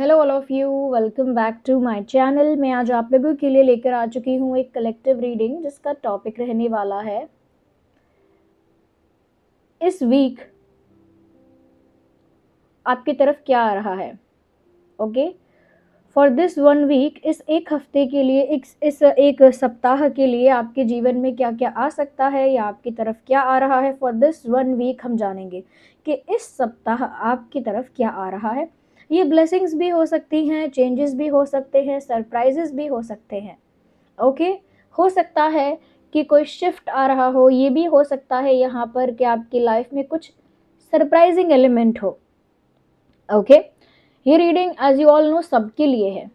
Hello all of you, welcome back to my channel. मैं आज आप लोगों के लिए लेकर आ चुकी हूँ एक कलेक्टिव रीडिंग जिसका टॉपिक रहने वाला है इस वीक आपकी तरफ क्या आ रहा है। Okay, for this one week, इस एक हफ्ते के लिए, इस एक सप्ताह के लिए आपके जीवन में क्या क्या आ सकता है या आपकी तरफ क्या आ रहा है। फॉर दिस वन वीक हम जानेंगे कि इस सप्ताह आपकी तरफ क्या आ रहा है। ये ब्लेसिंग्स भी हो सकती हैं, चेंजेस भी हो सकते हैं, सरप्राइजेस भी हो सकते हैं। ओके, हो सकता है कि कोई शिफ्ट आ रहा हो, ये भी हो सकता है यहाँ पर कि आपकी लाइफ में कुछ सरप्राइजिंग एलिमेंट हो। ओके, ये reading as you all know सबके लिए है।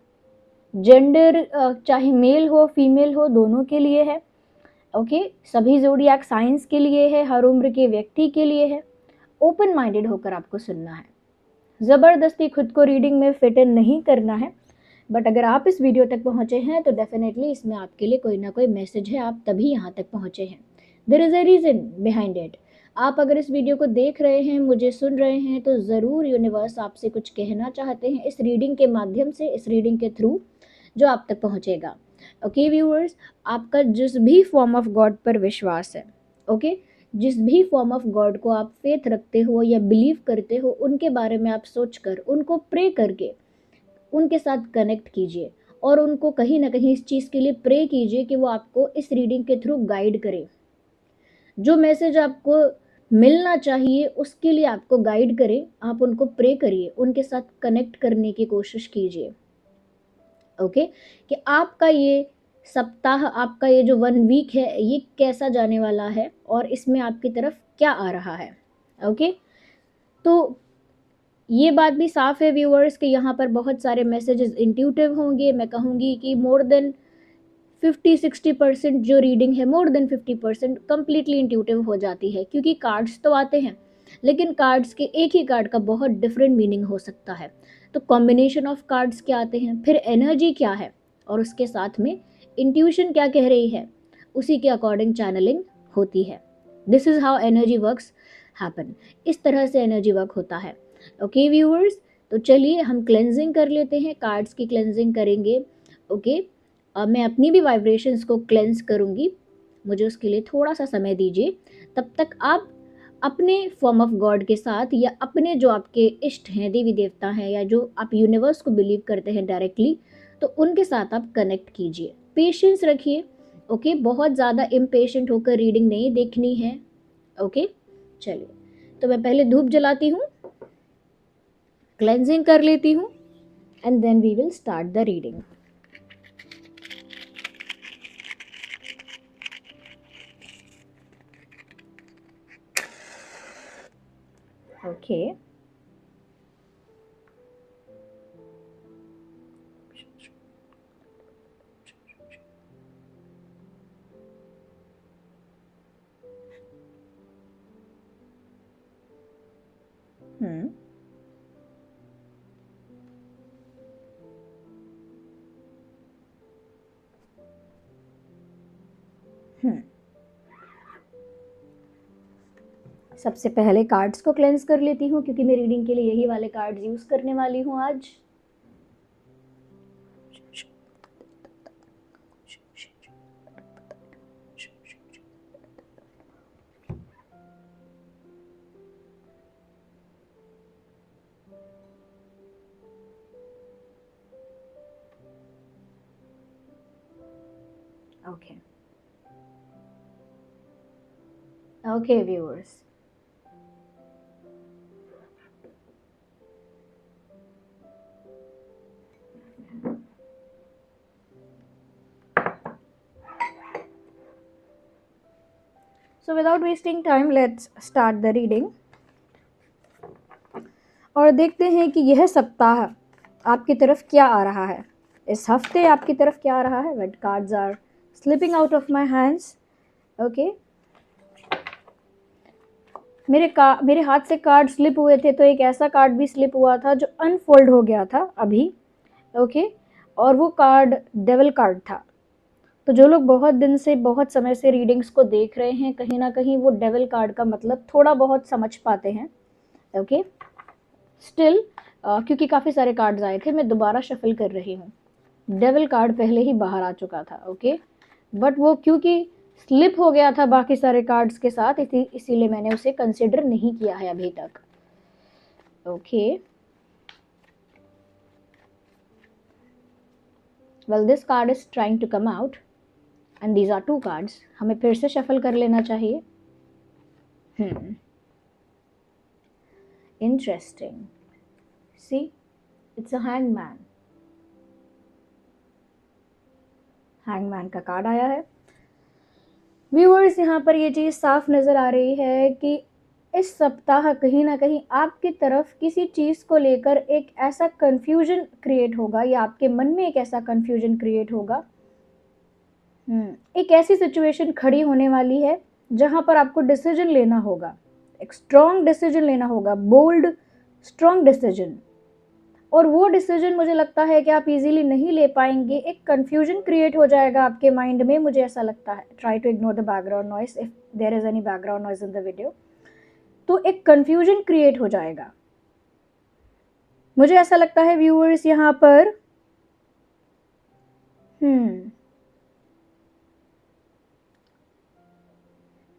जेंडर चाहे मेल हो फीमेल हो, दोनों के लिए है। ओके, सभी ज़ोडिएक साइंस के लिए है, हर उम्र के व्यक्ति के लिए है। ओपन माइंडेड होकर आपको सुनना है, ज़बरदस्ती खुद को रीडिंग में फिट इन नहीं करना है। बट अगर आप इस वीडियो तक पहुंचे हैं तो डेफिनेटली इसमें आपके लिए कोई ना कोई मैसेज है, आप तभी यहाँ तक पहुंचे हैं। There is a reason behind it. आप अगर इस वीडियो को देख रहे हैं, मुझे सुन रहे हैं, तो ज़रूर यूनिवर्स आपसे कुछ कहना चाहते हैं इस रीडिंग के माध्यम से, इस रीडिंग के थ्रू जो आप तक पहुंचेगा। ओके व्यूअर्स, आपका जिस भी फॉर्म ऑफ गॉड पर विश्वास है, ओके, जिस भी फॉर्म ऑफ गॉड को आप फेथ रखते हो या बिलीव करते हो, उनके बारे में आप सोचकर, उनको प्रे करके उनके साथ कनेक्ट कीजिए और उनको कहीं ना कहीं इस चीज़ के लिए प्रे कीजिए कि वो आपको इस रीडिंग के थ्रू गाइड करे। जो मैसेज आपको मिलना चाहिए उसके लिए आपको गाइड करें, आप उनको प्रे करिए, उनके साथ कनेक्ट करने की कोशिश कीजिए। ओके, कि आपका ये सप्ताह, आपका ये जो वन वीक है, ये कैसा जाने वाला है और इसमें आपकी तरफ क्या आ रहा है। ओके, तो ये बात भी साफ है व्यूअर्स कि यहाँ पर बहुत सारे मैसेजेस इंट्यूटिव होंगे। मैं कहूँगी कि मोर देन 50-60% जो रीडिंग है, मोर देन 50% कंप्लीटली इंट्यूटिव हो जाती है, क्योंकि कार्ड्स तो आते हैं लेकिन कार्ड्स के एक ही कार्ड का बहुत डिफरेंट मीनिंग हो सकता है। तो कॉम्बिनेशन ऑफ कार्ड्स क्या आते हैं, फिर एनर्जी क्या है और उसके साथ में इंट्यूशन क्या कह रही है, उसी के अकॉर्डिंग चैनलिंग होती है। This is how energy works happen. इस तरह से एनर्जी वर्क होता है। ओके व्यूअर्स, तो चलिए हम क्लेंजिंग कर लेते हैं, कार्ड्स की क्लेंजिंग करेंगे। ओके, मैं अपनी भी वाइब्रेशंस को क्लेंस करूँगी, मुझे उसके लिए थोड़ा सा समय दीजिए। तब तक आप अपने फॉर्म ऑफ गॉड के साथ या अपने जो आपके इष्ट हैं, देवी देवता हैं, या जो आप यूनिवर्स को बिलीव करते हैं डायरेक्टली, तो उनके साथ आप कनेक्ट कीजिए, पेशेंस रखिए। ओके, बहुत ज़्यादा इम्पेशेंट होकर रीडिंग नहीं देखनी है। ओके, चलिए, तो मैं पहले धूप जलाती हूँ, क्लेंजिंग कर लेती हूँ, and then we will start the reading. Okay, hmm hmm सबसे पहले कार्ड्स को क्लेंस कर लेती हूँ, क्योंकि मैं रीडिंग के लिए यही वाले कार्ड्स यूज करने वाली हूँ आज। Okay okay viewers, so without wasting time let's start the reading और देखते हैं कि यह सप्ताह आपकी तरफ क्या आ रहा है। इस हफ्ते आपकी तरफ क्या आ रहा है। But cards are slipping out of my hands. Okay, मेरे हाथ से कार्ड स्लिप हुए थे, तो एक ऐसा कार्ड भी स्लिप हुआ था जो अनफोल्ड हो गया था अभी। ओके, और वो कार्ड डेविल कार्ड था। तो जो लोग बहुत दिन से, बहुत समय से रीडिंग्स को देख रहे हैं, कहीं ना कहीं वो डेविल कार्ड का मतलब थोड़ा बहुत समझ पाते हैं। ओके, स्टिल क्योंकि काफ़ी सारे कार्ड्स आए थे, मैं दोबारा शफल कर रही हूँ। डेविल कार्ड पहले ही बाहर आ चुका था, ओके, बट वो क्योंकि स्लिप हो गया था बाकी सारे कार्ड्स के साथ, इसीलिए मैंने उसे कंसिडर नहीं किया है अभी तक, okay. Well this card is trying to come out and these are 2 cards. हमें फिर से शफल कर लेना चाहिए। Interesting, see it's a hangman. Hangman का कार्ड आया है। व्यूअर्स, यहाँ पर ये चीज़ साफ नज़र आ रही है कि इस सप्ताह कहीं ना कहीं आपकी तरफ किसी चीज़ को लेकर एक ऐसा कंफ्यूजन क्रिएट होगा, या आपके मन में एक ऐसा कंफ्यूजन क्रिएट होगा। एक ऐसी सिचुएशन खड़ी होने वाली है जहाँ पर आपको डिसीजन लेना होगा, एक स्ट्रॉन्ग डिसीजन लेना होगा, बोल्ड स्ट्रॉन्ग डिसीजन। और वो डिसीजन मुझे लगता है कि आप इजीली नहीं ले पाएंगे, एक कंफ्यूजन क्रिएट हो जाएगा आपके माइंड में, मुझे ऐसा लगता है। Try to ignore the background noise if there is any background noise in the video. तो एक कंफ्यूजन क्रिएट हो जाएगा, मुझे ऐसा लगता है व्यूअर्स। यहाँ पर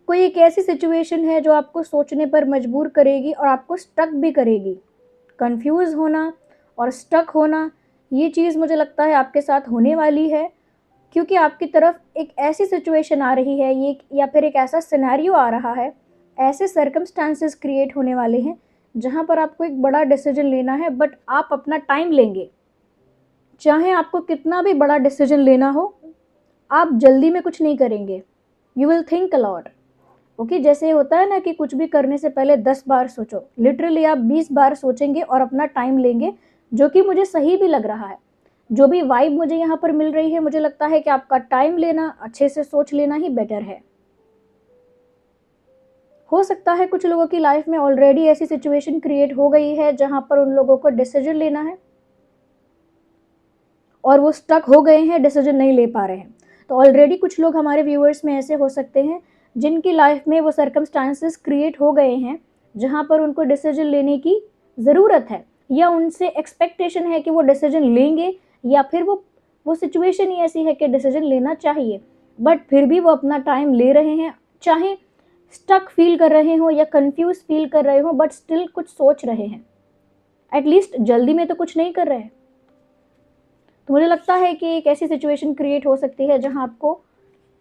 कोई एक ऐसी सिचुएशन है जो आपको सोचने पर मजबूर करेगी और आपको स्टक भी करेगी। कंफ्यूज होना और स्टक होना, ये चीज़ मुझे लगता है आपके साथ होने वाली है, क्योंकि आपकी तरफ एक ऐसी सिचुएशन आ रही है, ये या फिर एक ऐसा सिनेरियो आ रहा है, ऐसे सर्कमस्टांसेस क्रिएट होने वाले हैं जहां पर आपको एक बड़ा डिसीजन लेना है, बट आप अपना टाइम लेंगे। चाहे आपको कितना भी बड़ा डिसीजन लेना हो, आप जल्दी में कुछ नहीं करेंगे। You will think a lot, okay. जैसे होता है ना कि कुछ भी करने से पहले 10 बार सोचो, लिटरली आप 20 बार सोचेंगे और अपना टाइम लेंगे, जो कि मुझे सही भी लग रहा है। जो भी वाइब मुझे यहाँ पर मिल रही है, मुझे लगता है कि आपका टाइम लेना, अच्छे से सोच लेना ही बेटर है। हो सकता है कुछ लोगों की लाइफ में ऑलरेडी ऐसी सिचुएशन क्रिएट हो गई है जहां पर उन लोगों को डिसीजन लेना है और वो स्टक हो गए हैं, डिसीजन नहीं ले पा रहे हैं। तो ऑलरेडी कुछ लोग हमारे व्यूअर्स में ऐसे हो सकते हैं जिनकी लाइफ में वो सर्कमस्टांसेस क्रिएट हो गए हैं जहां पर उनको डिसीजन लेने की ज़रूरत है, या उनसे एक्सपेक्टेशन है कि वो डिसीजन लेंगे, या फिर वो सिचुएशन ही ऐसी है कि डिसीजन लेना चाहिए, बट फिर भी वो अपना टाइम ले रहे हैं। चाहे स्टक फील कर रहे हो या कंफ्यूज फील कर रहे हो, बट स्टिल कुछ सोच रहे हैं, एटलीस्ट जल्दी में तो कुछ नहीं कर रहे हैं। तो मुझे लगता है कि एक ऐसी सिचुएशन क्रिएट हो सकती है जहां आपको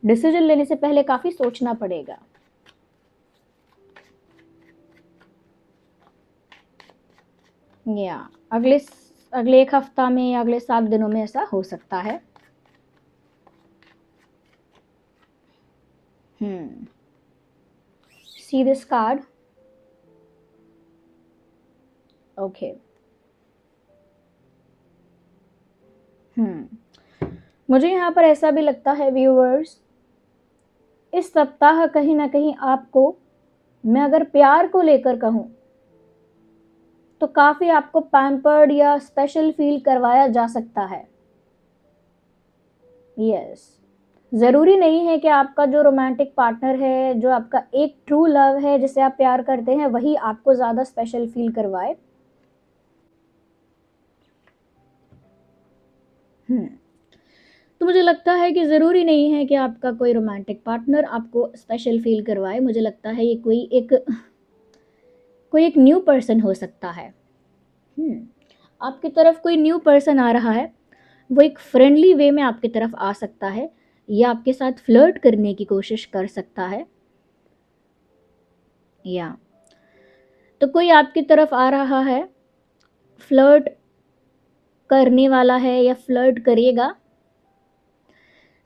डिसीजन लेने से पहले काफ़ी सोचना पड़ेगा। या अगले एक हफ्ता में या अगले 7 दिनों में ऐसा हो सकता है। See this card, okay. मुझे यहाँ पर ऐसा भी लगता है व्यूअर्स, इस सप्ताह कहीं ना कहीं आपको, मैं अगर प्यार को लेकर कहूँ तो काफ़ी आपको पैम्पर्ड या स्पेशल फील करवाया जा सकता है। यस, ज़रूरी नहीं है कि आपका जो रोमांटिक पार्टनर है, जो आपका एक ट्रू लव है, जिसे आप प्यार करते हैं, वही आपको ज़्यादा स्पेशल फील करवाए। तो मुझे लगता है कि ज़रूरी नहीं है कि आपका कोई रोमांटिक पार्टनर आपको स्पेशल फील करवाए। मुझे लगता है ये कोई एक न्यू पर्सन हो सकता है। आपकी तरफ कोई न्यू पर्सन आ रहा है, वो एक फ्रेंडली वे में आपकी तरफ आ सकता है, या आपके साथ फ्लर्ट करने की कोशिश कर सकता है, या तो कोई आपकी तरफ आ रहा है, फ्लर्ट करने वाला है या फ्लर्ट करेगा।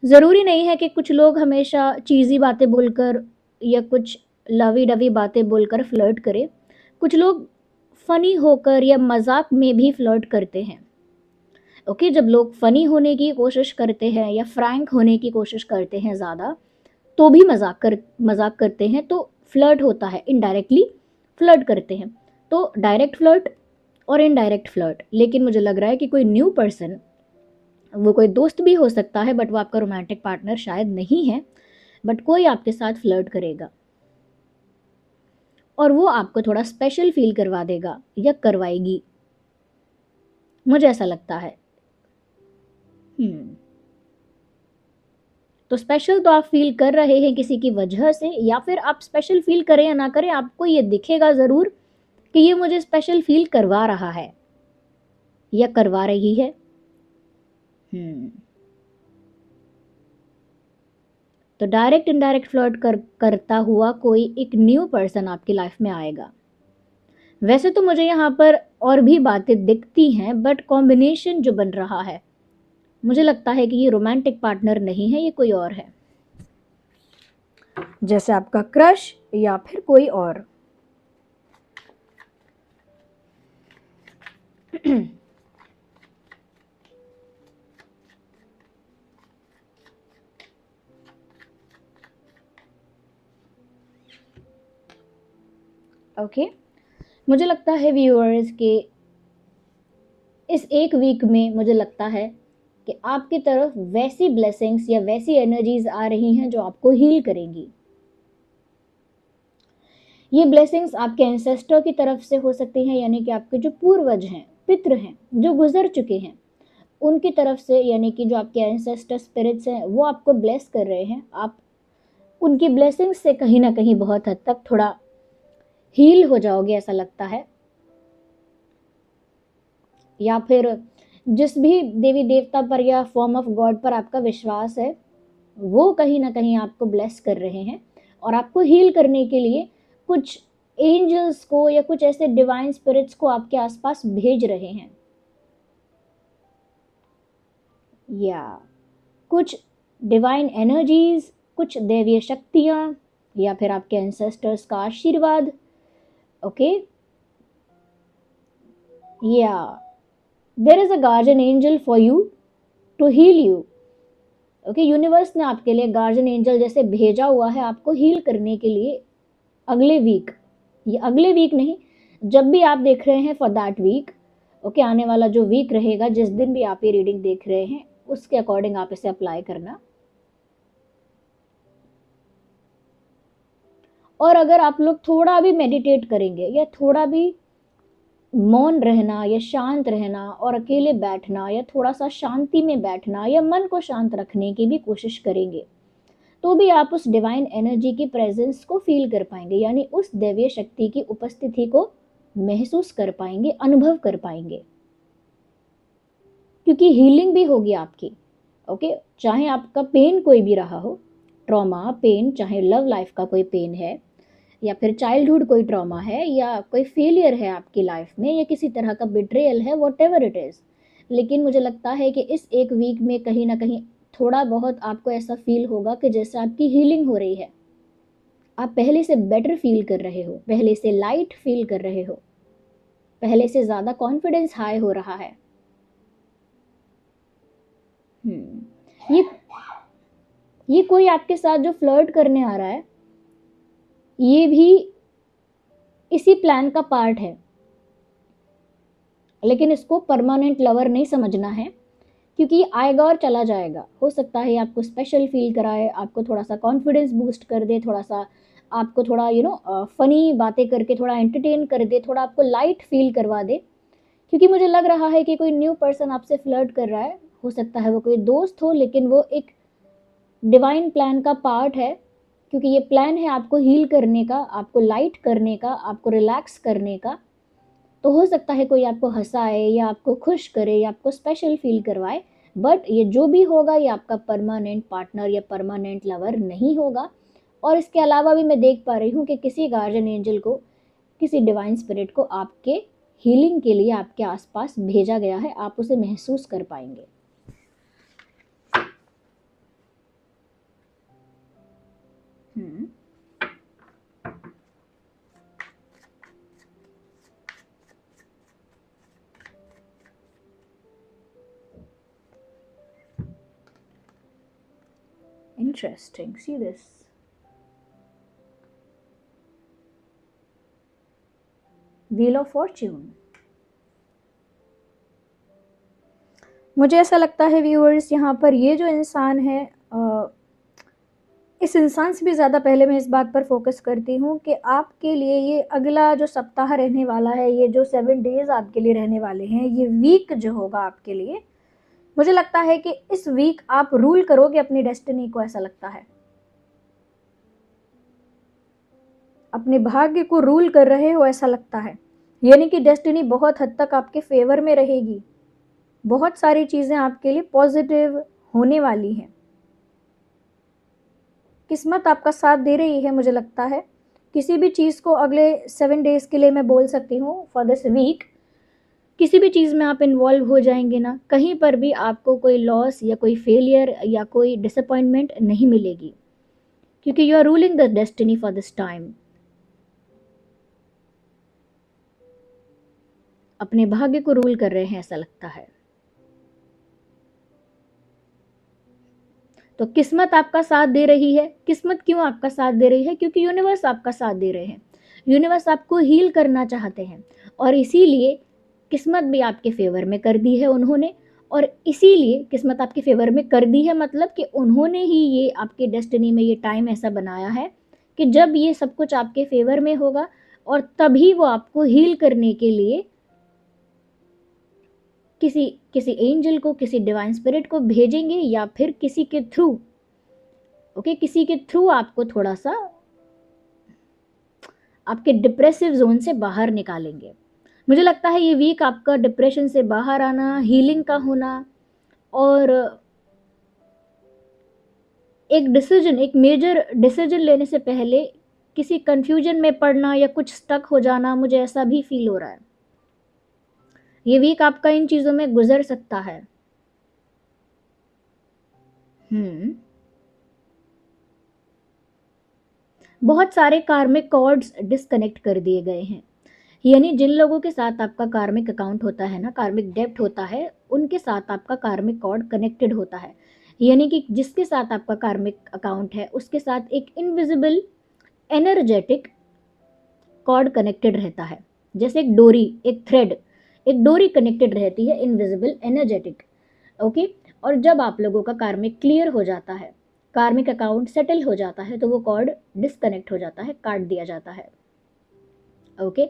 ज़रूरी नहीं है कि कुछ लोग हमेशा चीज़ी बातें बोलकर या कुछ लवी डवी बातें बोलकर फ्लर्ट करें। कुछ लोग फ़नी होकर या मजाक में भी फ्लर्ट करते हैं, ओके। जब लोग फ़नी होने की कोशिश करते हैं या फ्रैंक होने की कोशिश करते हैं ज़्यादा, तो भी मजाक करते हैं, तो फ्लर्ट होता है, इनडायरेक्टली फ्लर्ट करते हैं। तो डायरेक्ट फ्लर्ट और इनडायरेक्ट फ्लर्ट। लेकिन मुझे लग रहा है कि कोई न्यू पर्सन, वो कोई दोस्त भी हो सकता है, बट वो आपका रोमांटिक पार्टनर शायद नहीं है, बट कोई आपके साथ फ्लर्ट करेगा और वो आपको थोड़ा स्पेशल फील करवा देगा या करवाएगी। मुझे ऐसा लगता है। तो स्पेशल तो आप फील कर रहे हैं किसी की वजह से, या फिर आप स्पेशल फील करें या ना करें, आपको ये दिखेगा ज़रूर कि ये मुझे स्पेशल फील करवा रहा है या करवा रही है। तो डायरेक्ट इनडायरेक्ट फ्लर्ट करता हुआ कोई एक न्यू पर्सन आपकी लाइफ में आएगा। वैसे तो मुझे यहाँ पर और भी बातें दिखती हैं, बट कॉम्बिनेशन जो बन रहा है, मुझे लगता है कि ये रोमांटिक पार्टनर नहीं है, ये कोई और है, जैसे आपका क्रश या फिर कोई और। ओके, मुझे लगता है व्यूअर्स के इस एक वीक में मुझे लगता है कि आपकी तरफ वैसी ब्लेसिंग्स या वैसी एनर्जीज आ रही हैं जो आपको हील करेंगी। ये ब्लेसिंग्स आपके एंसेस्टर की तरफ से हो सकती हैं, यानी कि आपके जो पूर्वज हैं, पितृ हैं, जो गुजर चुके हैं, उनकी तरफ से, यानी कि जो आपके एंसेस्टर स्पिरिट्स हैं वो आपको ब्लेस कर रहे हैं। आप उनकी ब्लेसिंग्स से कहीं ना कहीं बहुत हद तक थोड़ा हील हो जाओगे, ऐसा लगता है। या फिर जिस भी देवी देवता पर या फॉर्म ऑफ गॉड पर आपका विश्वास है, वो कहीं ना कहीं आपको ब्लेस कर रहे हैं और आपको हील करने के लिए कुछ एंजल्स को या कुछ ऐसे डिवाइन स्पिरिट्स को आपके आसपास भेज रहे हैं, या कुछ डिवाइन एनर्जीज, कुछ दैवीय शक्तियां, या फिर आपके एंसेस्टर्स का आशीर्वाद। Okay, yeah there is a guardian angel for you to heal you. Okay, universe ने आपके लिए गार्जियन एंजल जैसे भेजा हुआ है आपको हील करने के लिए अगले वीक। ये अगले वीक नहीं, जब भी आप देख रहे हैं फॉर दैट वीक। ओके, आने वाला जो वीक रहेगा, जिस दिन भी आप ये रीडिंग देख रहे हैं, उसके अकॉर्डिंग आप इसे अप्लाई करना। और अगर आप लोग थोड़ा भी मेडिटेट करेंगे या थोड़ा भी मौन रहना या शांत रहना और अकेले बैठना या थोड़ा सा शांति में बैठना या मन को शांत रखने की भी कोशिश करेंगे, तो भी आप उस डिवाइन एनर्जी की प्रेजेंस को फील कर पाएंगे, यानी उस दैवीय शक्ति की उपस्थिति को महसूस कर पाएंगे, अनुभव कर पाएंगे, क्योंकि हीलिंग भी होगी आपकी। ओके, चाहे आपका पेन कोई भी रहा हो, ट्रॉमा, पेन, चाहे लव लाइफ का कोई पेन है, या फिर चाइल्डहुड कोई ट्रॉमा है, या कोई फेलियर है आपकी लाइफ में, या किसी तरह का बिट्रेयल है, वॉट एवर इट इज। लेकिन मुझे लगता है कि इस एक वीक में कहीं ना कहीं थोड़ा बहुत आपको ऐसा फील होगा कि जैसे आपकी हीलिंग हो रही है, आप पहले से बेटर फील कर रहे हो, पहले से लाइट फील कर रहे हो, पहले से ज्यादा कॉन्फिडेंस हाई हो रहा है। ये ये कोई आपके साथ जो फ्लर्ट करने आ रहा है, ये भी इसी प्लान का पार्ट है, लेकिन इसको परमानेंट लवर नहीं समझना है, क्योंकि ये आएगा और चला जाएगा। हो सकता है आपको स्पेशल फील कराए, आपको थोड़ा सा कॉन्फिडेंस बूस्ट कर दे, थोड़ा सा आपको थोड़ा फनी बातें करके थोड़ा एंटरटेन कर दे, थोड़ा आपको लाइट फील करवा दे। क्योंकि मुझे लग रहा है कि कोई न्यू पर्सन आपसे फ्लर्ट कर रहा है, हो सकता है वो कोई दोस्त हो, लेकिन वो एक डिवाइन प्लान का पार्ट है, क्योंकि ये प्लान है आपको हील करने का, आपको लाइट करने का, आपको रिलैक्स करने का। तो हो सकता है कोई आपको हंसाए या आपको खुश करे या आपको स्पेशल फील करवाए, बट ये जो भी होगा ये आपका परमानेंट पार्टनर या परमानेंट लवर नहीं होगा। और इसके अलावा भी मैं देख पा रही हूँ कि किसी गार्जियन एंजल को, किसी डिवाइन स्पिरिट को आपके हीलिंग के लिए आपके आसपास भेजा गया है, आप उसे महसूस कर पाएंगे। Interesting. See this. Wheel of Fortune. मुझे ऐसा लगता है व्यूअर्स, यहाँ पर ये जो इंसान है, इस इंसान से भी ज़्यादा पहले मैं इस बात पर फोकस करती हूँ कि आपके लिए ये अगला जो सप्ताह रहने वाला है, ये जो 7 डेज़ आपके लिए रहने वाले हैं, ये वीक जो होगा आपके लिए, मुझे लगता है कि इस वीक आप रूल करोगे अपनी डेस्टिनी को, ऐसा लगता है। अपने भाग्य को रूल कर रहे हो ऐसा लगता है। यानी कि डेस्टिनी बहुत हद तक आपके फेवर में रहेगी। बहुत सारी चीज़ें आपके लिए पॉजिटिव होने वाली हैं। किस्मत आपका साथ दे रही है मुझे लगता है। किसी भी चीज़ को अगले 7 डेज़ के लिए मैं बोल सकती हूँ फॉर दिस वीक, किसी भी चीज़ में आप इन्वॉल्व हो जाएंगे ना, कहीं पर भी आपको कोई लॉस या कोई फेलियर या कोई डिसअपॉइंटमेंट नहीं मिलेगी, क्योंकि you are ruling the destiny for this time. अपने भाग्य को रूल कर रहे हैं ऐसा लगता है। तो किस्मत आपका साथ दे रही है। किस्मत क्यों आपका साथ दे रही है? क्योंकि यूनिवर्स आपका साथ दे रहे हैं। यूनिवर्स आपको हील करना चाहते हैं और इसीलिए किस्मत भी आपके फेवर में कर दी है उन्होंने। और इसीलिए किस्मत आपके फेवर में कर दी है मतलब कि उन्होंने ही ये आपके डेस्टिनी में ये टाइम ऐसा बनाया है कि जब ये सब कुछ आपके फेवर में होगा और तभी वो आपको हील करने के लिए किसी किसी एंजल को, किसी डिवाइन स्पिरिट को भेजेंगे या फिर किसी के थ्रू, ओके, किसी के थ्रू आपको थोड़ा सा आपके डिप्रेसिव जोन से बाहर निकालेंगे। मुझे लगता है ये वीक आपका डिप्रेशन से बाहर आना, हीलिंग का होना और एक डिसीजन, एक मेजर डिसीजन लेने से पहले किसी कंफ्यूजन में पड़ना या कुछ स्टक हो जाना, मुझे ऐसा भी फील हो रहा है। ये वीक आपका इन चीजों में गुजर सकता है। बहुत सारे कार्मिक कॉर्ड्स डिस्कनेक्ट कर दिए गए हैं। यानी जिन लोगों के साथ आपका कार्मिक अकाउंट होता है ना, कार्मिक डेप्ट होता है, उनके साथ आपका कार्मिक कॉर्ड कनेक्टेड होता है। यानी कि जिसके साथ आपका कार्मिक अकाउंट है उसके साथ एक इनविजिबल एनर्जेटिक कॉर्ड कनेक्टेड रहता है। जैसे एक डोरी, एक थ्रेड, एक डोरी कनेक्टेड रहती है, इनविजिबल एनर्जेटिक। ओके। और जब आप लोगों का कार्मिक क्लियर हो जाता है, कार्मिक अकाउंट सेटल हो जाता है, तो वो कॉर्ड डिस्कनेक्ट हो जाता है, काट दिया जाता है। ओके।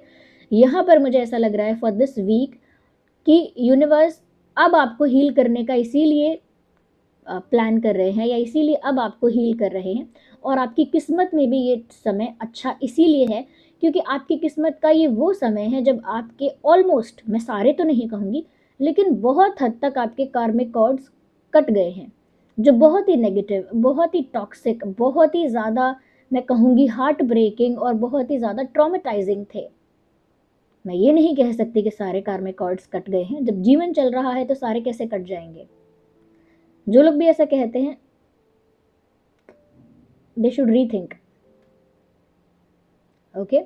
यहाँ पर मुझे ऐसा लग रहा है फॉर दिस वीक कि यूनिवर्स अब आपको हील करने का इसीलिए प्लान कर रहे हैं या इसीलिए अब आपको हील कर रहे हैं। और आपकी किस्मत में भी ये समय अच्छा इसीलिए है क्योंकि आपकी किस्मत का ये वो समय है जब आपके ऑलमोस्ट, मैं सारे तो नहीं कहूँगी, लेकिन बहुत हद तक आपके कार्मिक कॉर्ड्स कट गए हैं, जो बहुत ही नेगेटिव, बहुत ही टॉक्सिक, बहुत ही ज़्यादा, मैं कहूँगी हार्ट ब्रेकिंग और बहुत ही ज़्यादा ट्रॉमेटाइजिंग थे। मैं ये नहीं कह सकती कि सारे कार्मिक कॉर्ड्स कट गए हैं। जब जीवन चल रहा है तो सारे कैसे कट जाएंगे? जो लोग भी ऐसा कहते हैं, दे शुड रीथिंक। ओके।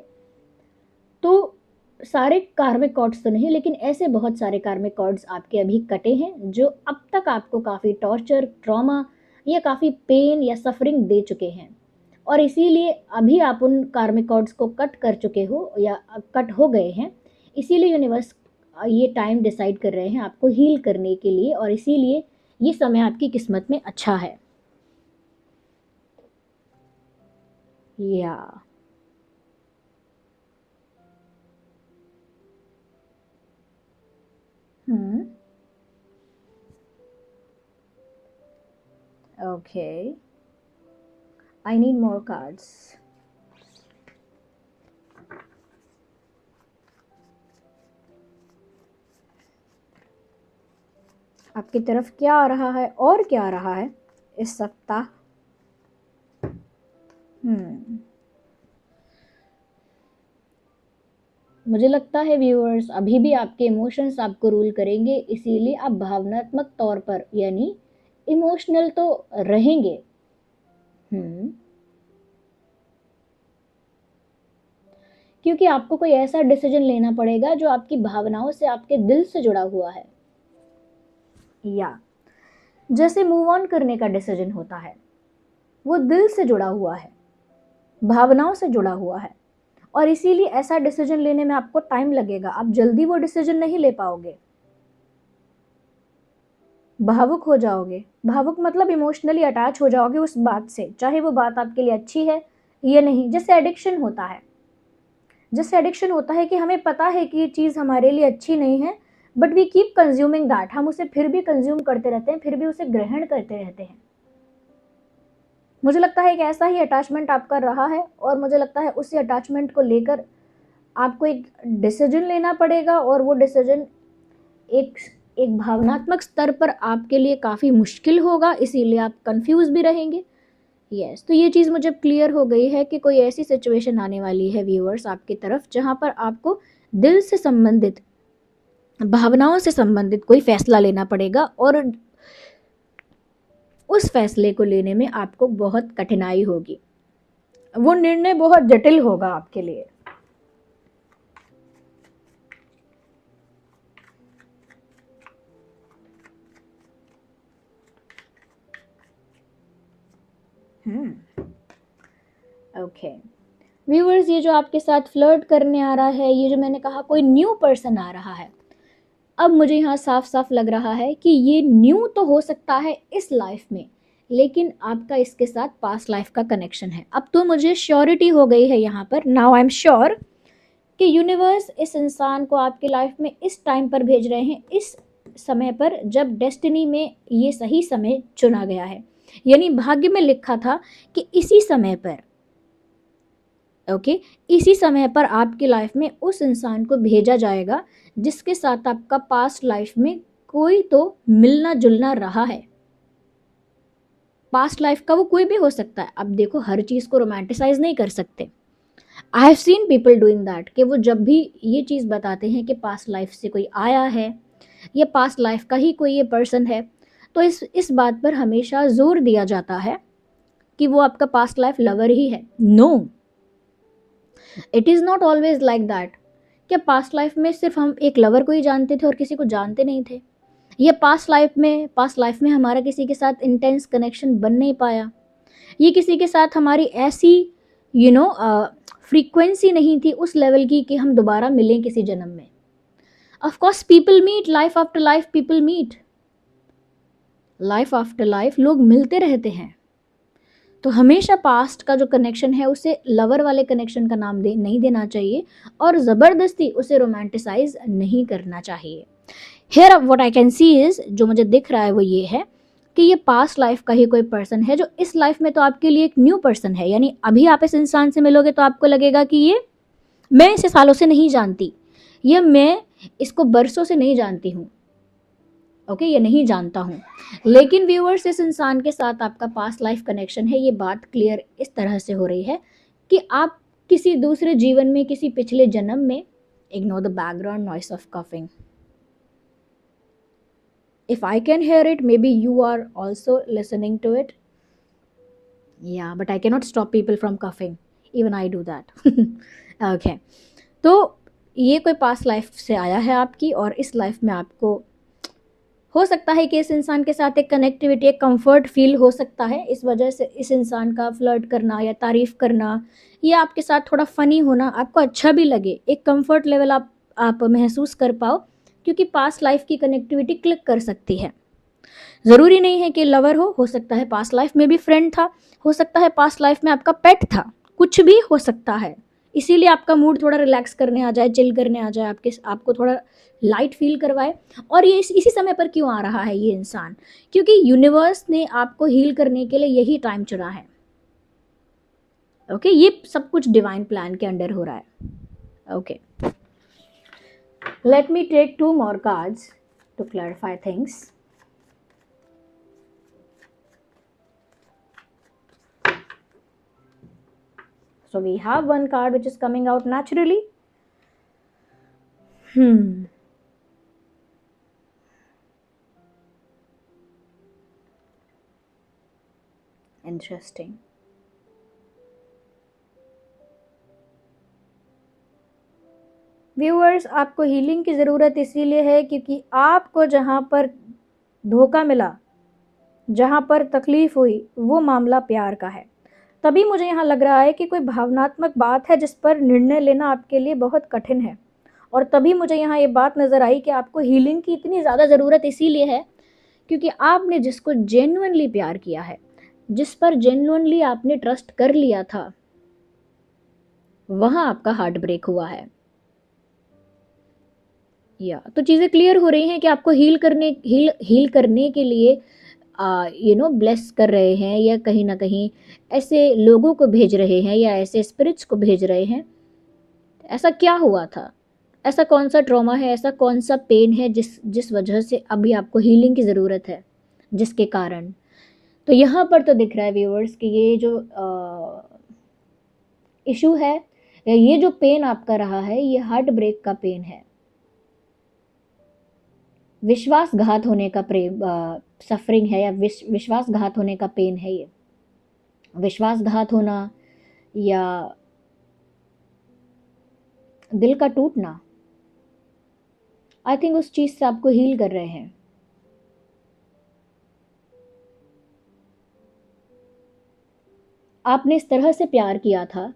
तो सारे कार्मिक कॉर्ड्स तो नहीं, लेकिन ऐसे बहुत सारे कार्मिक कॉर्ड्स आपके अभी कटे हैं जो अब तक आपको काफ़ी टॉर्चर, ट्रॉमा या काफ़ी पेन या सफरिंग दे चुके हैं। और इसीलिए अभी आप उन कार्मिक कॉर्ड्स को कट कर चुके हो या कट हो गए हैं। इसीलिए यूनिवर्स ये टाइम डिसाइड कर रहे हैं आपको हील करने के लिए, और इसीलिए ये समय आपकी किस्मत में अच्छा है। या okay, I need more cards. आपकी तरफ क्या आ रहा है और क्या आ रहा है इस सप्ताह? मुझे लगता है व्यूअर्स, अभी भी आपके इमोशंस आपको रूल करेंगे, इसीलिए आप भावनात्मक तौर पर यानी इमोशनल तो रहेंगे। क्योंकि आपको कोई ऐसा डिसीजन लेना पड़ेगा जो आपकी भावनाओं से, आपके दिल से जुड़ा हुआ है। या जैसे मूव ऑन करने का डिसीजन होता है, वो दिल से जुड़ा हुआ है, भावनाओं से जुड़ा हुआ है, और इसीलिए ऐसा डिसीजन लेने में आपको टाइम लगेगा। आप जल्दी वो डिसीजन नहीं ले पाओगे। भावुक हो जाओगे। भावुक मतलब इमोशनली अटैच हो जाओगे उस बात से, चाहे वो बात आपके लिए अच्छी है या नहीं। जैसे एडिक्शन होता है, जैसे एडिक्शन होता है कि हमें पता है कि ये चीज़ हमारे लिए अच्छी नहीं है, but we keep consuming that, हम उसे फिर भी कंज्यूम करते रहते हैं, फिर भी उसे ग्रहण करते रहते हैं। मुझे लगता है एक ऐसा ही अटैचमेंट आपका रहा है, और मुझे लगता है उसी अटैचमेंट को लेकर आपको एक डिसीजन लेना पड़ेगा, और वो डिसीजन एक एक भावनात्मक स्तर पर आपके लिए काफ़ी मुश्किल होगा, इसीलिए आप कंफ्यूज भी रहेंगे। यस, तो ये चीज़ मुझे क्लियर हो गई है कि कोई ऐसी सिचुएशन आने वाली है व्यूअर्स आपकी तरफ, जहाँ पर आपको दिल से संबंधित, भावनाओं से संबंधित कोई फैसला लेना पड़ेगा, और उस फैसले को लेने में आपको बहुत कठिनाई होगी। वो निर्णय बहुत जटिल होगा आपके लिए। ओके व्यूअर्स, ये जो आपके साथ फ्लर्ट करने आ रहा है, ये जो मैंने कहा कोई न्यू पर्सन आ रहा है, अब मुझे यहाँ साफ साफ लग रहा है कि ये न्यू तो हो सकता है इस लाइफ में, लेकिन आपका इसके साथ पास्ट लाइफ का कनेक्शन है। अब तो मुझे श्योरिटी हो गई है यहाँ पर, नाउ आई एम श्योर कि यूनिवर्स इस इंसान को आपकी लाइफ में इस टाइम पर भेज रहे हैं, इस समय पर जब डेस्टिनी में ये सही समय चुना गया है, यानी भाग्य में लिखा था कि इसी समय पर, ओके, इसी समय पर आपकी लाइफ में उस इंसान को भेजा जाएगा जिसके साथ आपका पास्ट लाइफ में कोई तो मिलना जुलना रहा है। पास्ट लाइफ का वो कोई भी हो सकता है। अब देखो, हर चीज़ को रोमांटिसाइज नहीं कर सकते। I have seen people doing that, कि वो जब भी ये चीज़ बताते हैं कि पास्ट लाइफ से कोई आया है या पास्ट लाइफ का ही कोई ये पर्सन है, तो इस बात पर हमेशा जोर दिया जाता है कि वो आपका पास्ट लाइफ लवर ही है। No, it is not always like that. क्या पास्ट लाइफ में सिर्फ हम एक लवर को ही जानते थे और किसी को जानते नहीं थे? ये पास्ट लाइफ में हमारा किसी के साथ इंटेंस कनेक्शन बन नहीं पाया, ये किसी के साथ हमारी ऐसी फ्रीक्वेंसी नहीं थी उस लेवल की कि हम दोबारा मिलें किसी जन्म में। Of course people meet, life after life people meet, life after life लोग मिलते रहते हैं। तो हमेशा पास्ट का जो कनेक्शन है उसे लवर वाले कनेक्शन का नाम नहीं देना चाहिए, और ज़बरदस्ती उसे रोमांटिसाइज नहीं करना चाहिए। Here what I can see is, जो मुझे दिख रहा है वो ये है कि ये पास्ट लाइफ का ही कोई पर्सन है जो इस लाइफ में तो आपके लिए एक न्यू पर्सन है। यानी अभी आप इस इंसान से मिलोगे तो आपको लगेगा कि ये, मैं इसे सालों से नहीं जानती, या मैं इसको बरसों से नहीं जानती हूँ, ओके, ये नहीं जानता हूँ। लेकिन व्यूअर्स, इस इंसान के साथ आपका पास्ट लाइफ कनेक्शन है, ये बात क्लियर इस तरह से हो रही है कि आप किसी दूसरे जीवन में, किसी पिछले जन्म में, ignore the background noise of coughing. If I can hear it, maybe you are also listening to it. Yeah, but I cannot stop people from coughing. Even I do that. Okay. तो ये कोई past life से आया है आपकी, और इस life में आपको हो सकता है कि इस इंसान के साथ एक कनेक्टिविटी, एक कंफर्ट फील हो सकता है। इस वजह से इस इंसान का फ्लर्ट करना या तारीफ़ करना या आपके साथ थोड़ा फ़नी होना आपको अच्छा भी लगे, एक कंफर्ट लेवल आप महसूस कर पाओ, क्योंकि पास्ट लाइफ की कनेक्टिविटी क्लिक कर सकती है। ज़रूरी नहीं है कि लवर हो सकता है पास्ट लाइफ में भी फ्रेंड था, हो सकता है पास्ट लाइफ में आपका पेट था, कुछ भी हो सकता है। इसीलिए आपका मूड थोड़ा रिलैक्स करने आ जाए, चिल करने आ जाए, आपको थोड़ा लाइट फील करवाए। और ये इसी समय पर क्यों आ रहा है ये इंसान? क्योंकि यूनिवर्स ने आपको हील करने के लिए यही टाइम चुना है। ओके, ये सब कुछ डिवाइन प्लान के अंडर हो रहा है। Okay, let me take 2 more cards to clarify things. So we have one card which is coming out naturally. Interesting. Viewers, आपको हीलिंग की ज़रूरत इसीलिए है क्योंकि आपको जहाँ पर धोखा मिला, जहाँ पर तकलीफ़ हुई, वो मामला प्यार का है। तभी मुझे यहाँ लग रहा है कि कोई भावनात्मक बात है जिस पर निर्णय लेना आपके लिए बहुत कठिन है। और तभी मुझे यहाँ ये बात नज़र आई कि आपको हीलिंग की इतनी ज़्यादा ज़रूरत इसीलिए है क्योंकि आपने जिसको जेन्युइनली प्यार किया है, जिस पर जेन्युइनली आपने ट्रस्ट कर लिया था, वहां आपका हार्ट ब्रेक हुआ है। या तो चीजें क्लियर हो रही हैं कि आपको हील करने के लिए ब्लेस कर रहे हैं, या कहीं ना कहीं ऐसे लोगों को भेज रहे हैं या ऐसे स्पिरिट्स को भेज रहे हैं। ऐसा क्या हुआ था, ऐसा कौन सा ट्रॉमा है, ऐसा कौन सा पेन है जिस जिस वजह से अभी आपको हीलिंग की ज़रूरत है, जिसके कारण। तो यहाँ पर तो दिख रहा है व्यूअर्स कि ये जो इशू है या ये जो पेन आपका रहा है, ये हार्ट ब्रेक का पेन है, विश्वासघात होने का प्रेम सफरिंग है, या विश्वासघात होने का पेन है ये। विश्वासघात होना या दिल का टूटना, आई थिंक उस चीज से आपको हील कर रहे हैं। आपने इस तरह से प्यार किया था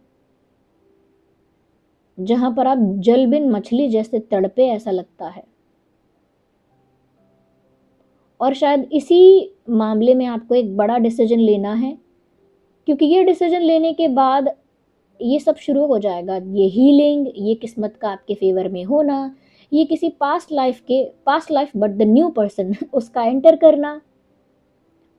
जहां पर आप जल बिन मछली जैसे तड़पे, ऐसा लगता है। और शायद इसी मामले में आपको एक बड़ा डिसीजन लेना है, क्योंकि ये डिसीजन लेने के बाद ये सब शुरू हो जाएगा, ये हीलिंग, ये किस्मत का आपके फेवर में होना, ये किसी past life but the new person उसका एंटर करना,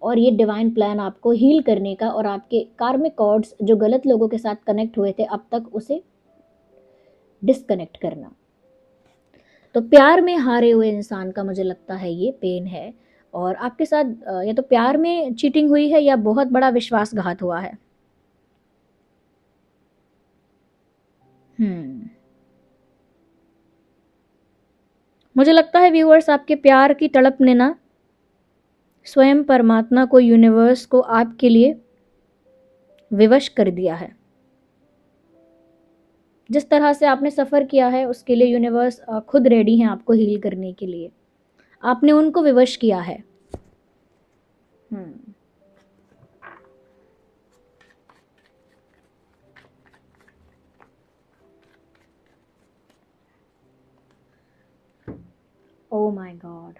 और ये डिवाइन प्लान आपको हील करने का, और आपके कार्मिक कॉर्ड्स जो गलत लोगों के साथ कनेक्ट हुए थे अब तक, उसे डिस्कनेक्ट करना। तो प्यार में हारे हुए इंसान का मुझे लगता है ये पेन है, और आपके साथ या तो प्यार में चीटिंग हुई है या बहुत बड़ा विश्वासघात हुआ है। मुझे लगता है व्यूअर्स, आपके प्यार की तड़प ने ना स्वयं परमात्मा को, यूनिवर्स को आपके लिए विवश कर दिया है। जिस तरह से आपने सफ़र किया है उसके लिए यूनिवर्स खुद रेडी हैं आपको हील करने के लिए। आपने उनको विवश किया है। Oh my God.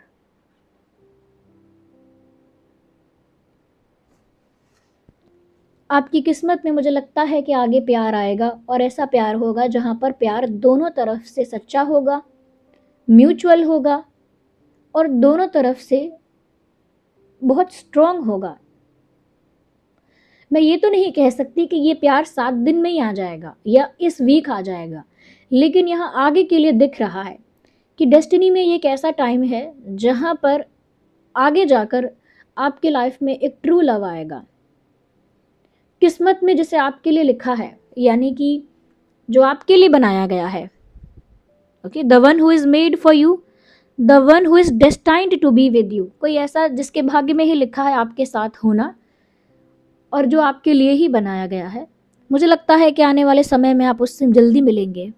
आपकी किस्मत में मुझे लगता है कि आगे प्यार आएगा, और ऐसा प्यार होगा जहां पर प्यार दोनों तरफ से सच्चा होगा, म्यूचुअल होगा, और दोनों तरफ से बहुत स्ट्रांग होगा। मैं ये तो नहीं कह सकती कि ये प्यार 7 दिन में ही आ जाएगा या इस वीक आ जाएगा, लेकिन यहाँ आगे के लिए दिख रहा है कि डेस्टिनी में ये एक ऐसा टाइम है जहाँ पर आगे जाकर आपके लाइफ में एक ट्रू लव आएगा। किस्मत में जिसे आपके लिए लिखा है, यानी कि जो आपके लिए बनाया गया है, okay, the one who is made for you, the one who is destined to be with you, कोई ऐसा जिसके भाग्य में ही लिखा है आपके साथ होना, और जो आपके लिए ही बनाया गया है। मुझे लगता है कि आने वाले समय में आप उससे जल्दी मिलेंगे।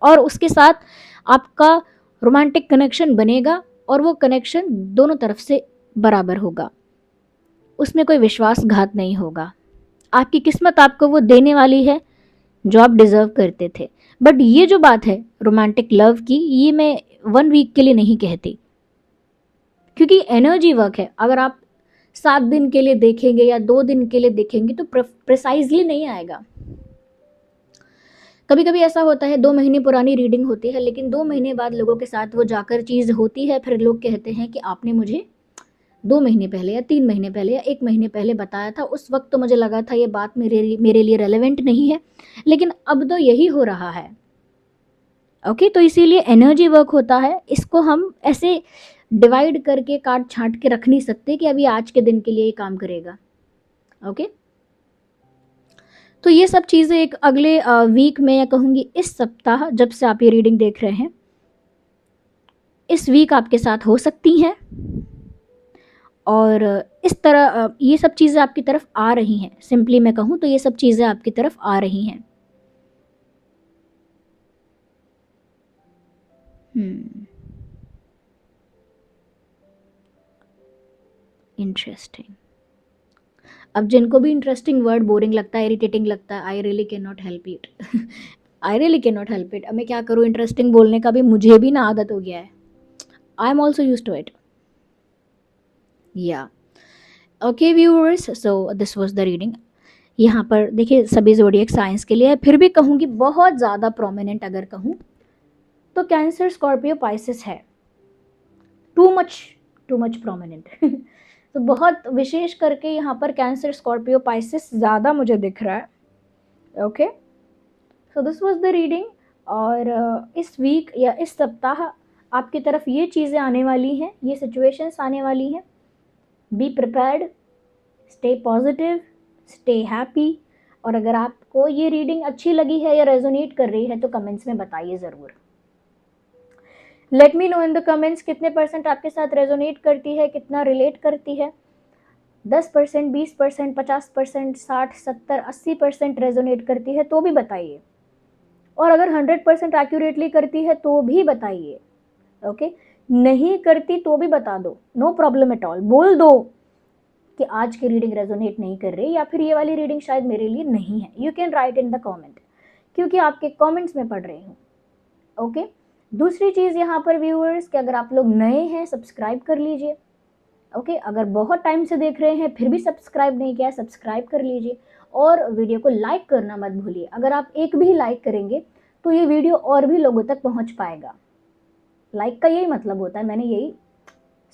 और उसके साथ आपका रोमांटिक कनेक्शन बनेगा, और वो कनेक्शन दोनों तरफ से बराबर होगा, उसमें कोई विश्वासघात नहीं होगा। आपकी किस्मत आपको वो देने वाली है जो आप डिजर्व करते थे। बट ये जो बात है रोमांटिक लव की, ये मैं 1 वीक के लिए नहीं कहती, क्योंकि एनर्जी वर्क है। अगर आप 7 दिन के लिए देखेंगे या 2 दिन के लिए देखेंगे तो प्रिसाइजली नहीं आएगा। कभी कभी ऐसा होता है 2 महीने पुरानी रीडिंग होती है, लेकिन 2 महीने बाद लोगों के साथ वो जाकर चीज़ होती है, फिर लोग कहते हैं कि आपने मुझे 2 महीने पहले या 3 महीने पहले या 1 महीने पहले बताया था, उस वक्त तो मुझे लगा था ये बात मेरे लिए रेलेवेंट नहीं है, लेकिन अब तो यही हो रहा है। ओके, तो इसीलिए एनर्जी वर्क होता है। इसको हम ऐसे डिवाइड करके काट छांट के रख नहीं सकते कि अभी आज के दिन के लिए ये काम करेगा। ओके, तो ये सब चीज़ें एक अगले वीक में, या कहूँगी इस सप्ताह, जब से आप ये रीडिंग देख रहे हैं, इस वीक आपके साथ हो सकती हैं। और इस तरह ये सब चीज़ें आपकी तरफ आ रही हैं। सिंपली मैं कहूँ तो ये सब चीज़ें आपकी तरफ आ रही हैं। इंटरेस्टिंग। अब जिनको भी इंटरेस्टिंग वर्ड बोरिंग लगता है, इरिटेटिंग लगता है, I really can not help it. I really can not help it. अब मैं क्या करूँ, इंटरेस्टिंग बोलने का भी मुझे भी ना आदत हो गया है। I am also used to it. या okay viewers, so this was the reading. यहाँ पर देखिए सभी ज़ोडिएक साइंस के लिए है, फिर भी कहूँगी बहुत ज़्यादा प्रोमिनेंट अगर कहूँ तो कैंसर, स्कॉर्पियो, पाइसेस है। टू मच प्रोमिनेंट तो बहुत विशेष करके यहाँ पर कैंसर, स्कॉर्पियो, पाइसेस ज़्यादा मुझे दिख रहा है। Okay, so this was the reading. और इस वीक या इस सप्ताह आपकी तरफ ये चीज़ें आने वाली हैं, ये सिचुएशंस आने वाली हैं। Be prepared, stay positive, stay happy. और अगर आपको ये रीडिंग अच्छी लगी है या रेजोनेट कर रही है तो कमेंट्स में बताइए ज़रूर। Let me know in the comments कितने परसेंट आपके साथ रेजोनेट करती है, कितना रिलेट करती है। 10%, 20%, 50%, 60, 70, 80% रेजोनेट करती है तो भी बताइए। और अगर 100% एक्यूरेटली करती है तो भी बताइए। ओके, नहीं करती तो भी बता दो, नो प्रॉब्लम एट ऑल। बोल दो कि आज की रीडिंग रेजोनेट नहीं कर रही या फिर ये वाली रीडिंग शायद मेरे लिए नहीं है। You can write in the comment, क्योंकि आपके कमेंट्स में पढ़ रही हूँ। ओके, दूसरी चीज़ यहाँ पर व्यूअर्स कि अगर आप लोग नए हैं सब्सक्राइब कर लीजिए। ओके, अगर बहुत टाइम से देख रहे हैं फिर भी सब्सक्राइब नहीं किया, सब्सक्राइब कर लीजिए और वीडियो को लाइक करना मत भूलिए। अगर आप एक भी लाइक करेंगे तो ये वीडियो और भी लोगों तक पहुंच पाएगा। लाइक का यही मतलब होता है, मैंने यही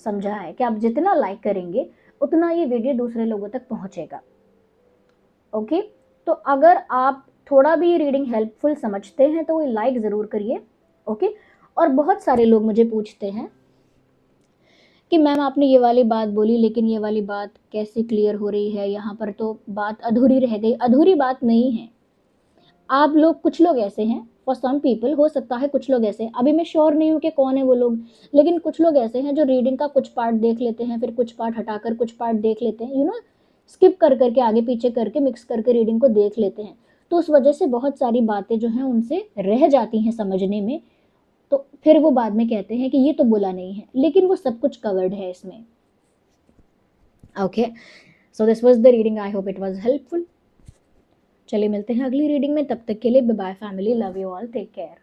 समझा है कि आप जितना लाइक करेंगे उतना ये वीडियो दूसरे लोगों तक पहुंचेगा। ओके, तो अगर आप थोड़ा भी रीडिंग हेल्पफुल समझते हैं तो वो लाइक ज़रूर करिए। ओके, और बहुत सारे लोग मुझे पूछते हैं कि मैम आपने ये वाली बात बोली लेकिन ये वाली बात कैसे क्लियर हो रही है, यहाँ पर तो बात अधूरी रह गई। अधूरी बात नहीं है। आप लोग, कुछ लोग ऐसे हैं, फॉर सम पीपल हो सकता है कुछ लोग ऐसे, अभी मैं श्योर नहीं हूँ कि कौन है वो लोग, लेकिन कुछ लोग ऐसे हैं जो रीडिंग का कुछ पार्ट देख लेते हैं, फिर कुछ पार्ट हटाकर कुछ पार्ट देख लेते हैं, स्किप कर करके, आगे पीछे करके, मिक्स करके रीडिंग को देख लेते हैं। तो उस वजह से बहुत सारी बातें जो हैं उनसे रह जाती हैं समझने में। तो फिर वो बाद में कहते हैं कि ये तो बोला नहीं है, लेकिन वो सब कुछ कवर्ड है इसमें। Okay, so this was the reading, I hope it was helpful. चलिए मिलते हैं अगली रीडिंग में, तब तक के लिए bye bye family, love you all, take care.